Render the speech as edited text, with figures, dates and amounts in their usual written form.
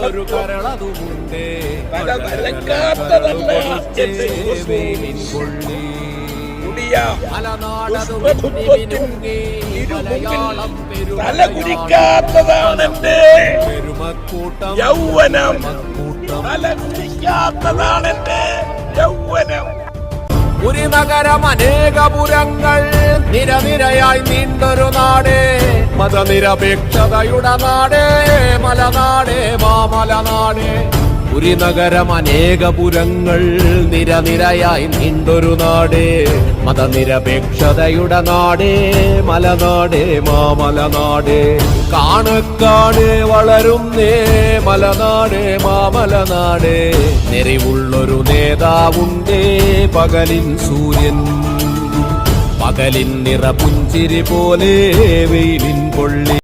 ഒരു കരളതുമുണ്ട് തലകുരിക്കാത്തതാണെന്റെ യൗവനം, തലകുരിക്കാത്തതാണെന്റെ യൗവനം. ഒരു നഗരം അനേകപുരങ്ങൾ നിരനിരയായി നീണ്ടൊരു നാട്, മതനിരപേക്ഷതയുടെ നാട്, മലനാട് മാമലനാട്. ഒരു നഗരം അനേകപുരങ്ങൾ നിരനിരയായി നീണ്ടൊരു നാട്, മതനിരപേക്ഷതയുടെ നാട്, മലനാട് മാമലനാട്. കാണക്കാട് വളരുന്നേ മലനാട് മാമലനാട്. നെറിവുള്ളൊരു നേതാവുണ്ട് പകലിൻ സൂര്യൻ, പകലിൻ നിറപുഞ്ചിരി പോലെ വെയിലിൻ പൊള്ളി.